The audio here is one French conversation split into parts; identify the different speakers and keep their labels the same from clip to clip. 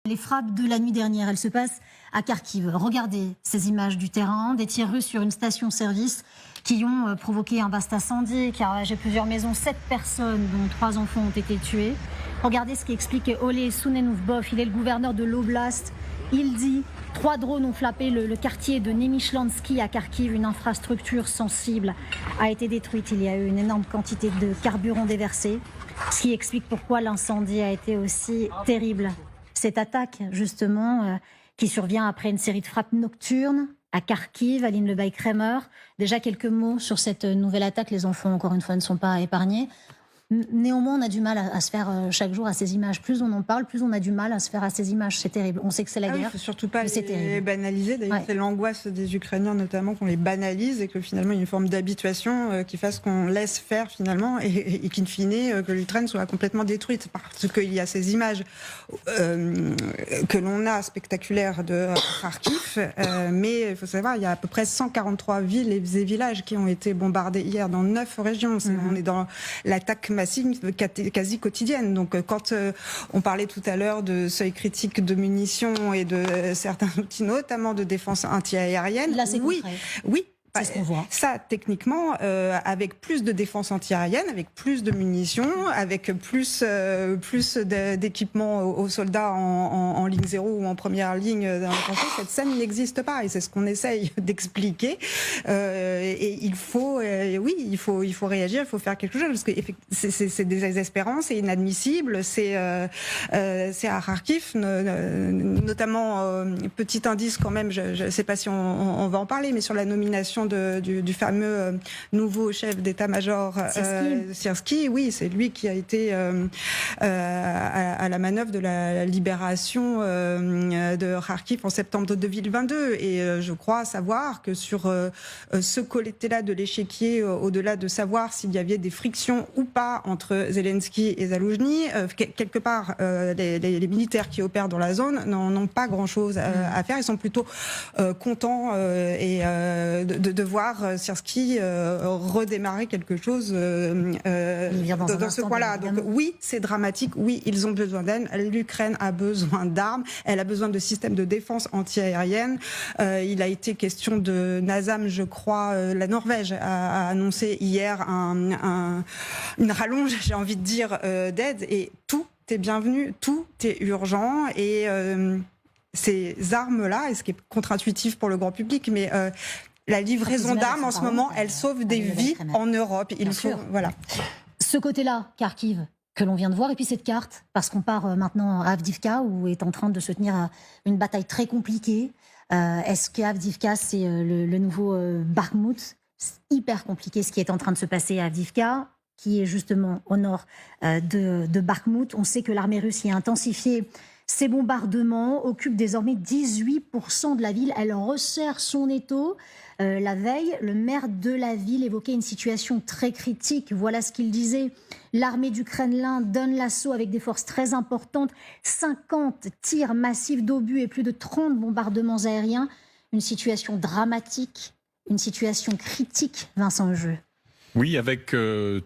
Speaker 1: Les frappes de la nuit dernière, elles se passent à Kharkiv. Regardez ces images du terrain, des tirs russes sur une station-service qui ont provoqué un vaste incendie, qui a ravagé plusieurs maisons. 7 personnes, dont 3 enfants, ont été tuées. Regardez ce qu'explique Oleh Sounenovbov, il est le gouverneur de l'Oblast. Il dit 3 drones ont frappé le quartier de Nemyshlanski à Kharkiv. Une infrastructure sensible a été détruite. Il y a eu une énorme quantité de carburant déversé, ce qui explique pourquoi l'incendie a été aussi terrible. Cette attaque, justement, qui survient après une série de frappes nocturnes à Kharkiv, Aline Lebaille-Kremer. Déjà quelques mots sur cette nouvelle attaque. Les enfants, encore une fois, ne sont pas épargnés. Néanmoins, on a du mal à se faire chaque jour à ces images. Plus on en parle, plus on a du mal à se faire à ces images. C'est terrible. On sait que c'est la guerre. Il ne
Speaker 2: faut surtout pas les banaliser. D'ailleurs, c'est l'angoisse des Ukrainiens notamment qu'on les banalise et que finalement il y a une forme d'habituation qui fasse qu'on laisse faire finalement et qu'in fine que l'Ukraine soit complètement détruite parce qu'il y a ces images que l'on a spectaculaires de Kharkiv. Mais il faut savoir, il y a à peu près 143 villes et villages qui ont été bombardés hier dans 9 régions. On est dans l'attaque massive quasi quotidienne. Donc quand on parlait tout à l'heure de seuil critique de munitions et de certains outils, notamment de défense anti-aérienne,
Speaker 1: là, c'est
Speaker 2: oui,
Speaker 1: c'est ce qu'on voit.
Speaker 2: Ça, techniquement, avec plus de défense anti-aérienne, avec plus de munitions, avec plus d'équipements aux soldats en ligne zéro ou en première ligne dans la conflit, cette scène n'existe pas. Et c'est ce qu'on essaye d'expliquer. Et il faut réagir, il faut faire quelque chose. Parce que c'est désespérant, c'est inadmissible. C'est à Kharkiv, notamment, petit indice quand même, je ne sais pas si on va en parler, mais sur la nomination du fameux nouveau chef d'état-major Syrski, oui, c'est lui qui a été à la manœuvre de la libération de Kharkiv en septembre 2022. Et je crois savoir que sur ce côté-là de l'échiquier, au-delà de savoir s'il y avait des frictions ou pas entre Zelensky et Zaloujny, quelque part, les militaires qui opèrent dans la zone n'ont pas grand-chose à faire. Ils sont plutôt contents de voir Syrski redémarrer quelque chose dans ce coin-là. Donc oui, c'est dramatique, oui, ils ont besoin d'aide. L'Ukraine a besoin d'armes, elle a besoin de systèmes de défense anti-aérienne. Il a été question de NASAM, je crois, la Norvège a annoncé hier une rallonge, j'ai envie de dire, d'aide, et tout est bienvenu, tout est urgent, et ces armes-là, et ce qui est contre-intuitif pour le grand public, mais la livraison d'armes en ce moment, elle sauve des vies en Europe. Voilà.
Speaker 1: Ce côté-là, Kharkiv, que l'on vient de voir, et puis cette carte, parce qu'on part maintenant à Avdiivka, où est en train de se tenir une bataille très compliquée. Est-ce que Avdiivka, c'est le nouveau Bakhmout? C'est hyper compliqué ce qui est en train de se passer à Avdiivka, qui est justement au nord de Bakhmout. On sait que l'armée russe y a intensifié ses bombardements, occupe désormais 18% de la ville. Elle resserre son étau. La veille, le maire de la ville évoquait une situation très critique. Voilà ce qu'il disait. L'armée du Kremlin donne l'assaut avec des forces très importantes. 50 tirs massifs d'obus et plus de 30 bombardements aériens. Une situation dramatique, une situation critique, Vincent Heugieux.
Speaker 3: Oui, avec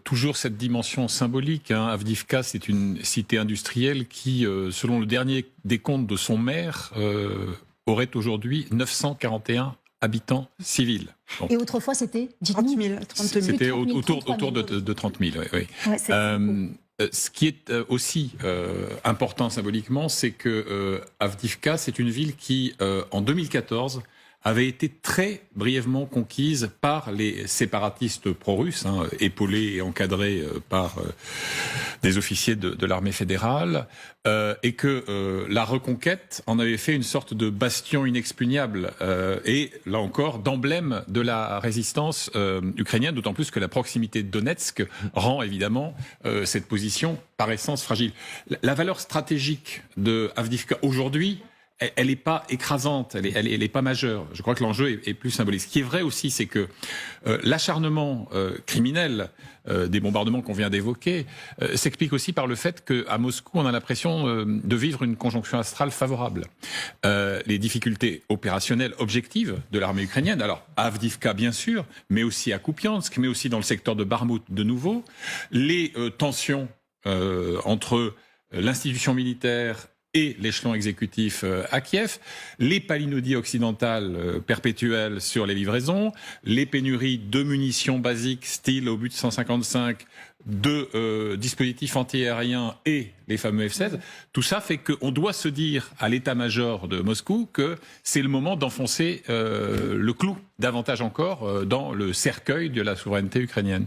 Speaker 3: toujours cette dimension symbolique. Avdiivka, c'est une cité industrielle qui, selon le dernier décompte de son maire, aurait aujourd'hui 941 habitants civils. Donc,
Speaker 1: et autrefois, c'était
Speaker 2: 30 000.
Speaker 3: C'était autour de 30 000. Oui. Ouais, ce qui est aussi important symboliquement, c'est que Avdiivka, c'est une ville qui, en 2014, avait été très brièvement conquise par les séparatistes pro-russes, épaulés et encadrés par des officiers de l'armée fédérale, et que la reconquête en avait fait une sorte de bastion inexpugnable, et là encore d'emblème de la résistance ukrainienne, d'autant plus que la proximité de Donetsk rend évidemment cette position par essence fragile. La valeur stratégique de Avdiivka aujourd'hui, elle n'est pas écrasante, elle est pas majeure. Je crois que l'enjeu est plus symbolique. Ce qui est vrai aussi, c'est que l'acharnement criminel des bombardements qu'on vient d'évoquer s'explique aussi par le fait qu'à Moscou, on a l'impression de vivre une conjonction astrale favorable. Les difficultés opérationnelles objectives de l'armée ukrainienne, alors à Avdiivka bien sûr, mais aussi à Kupiansk, mais aussi dans le secteur de Bakhmout de nouveau, les tensions entre l'institution militaire et l'échelon exécutif à Kiev, les palinodies occidentales perpétuelles sur les livraisons, les pénuries de munitions basiques style obus 155, de dispositifs antiaériens et les fameux F-16, tout ça fait qu'on doit se dire à l'état-major de Moscou que c'est le moment d'enfoncer le clou davantage encore dans le cercueil de la souveraineté ukrainienne.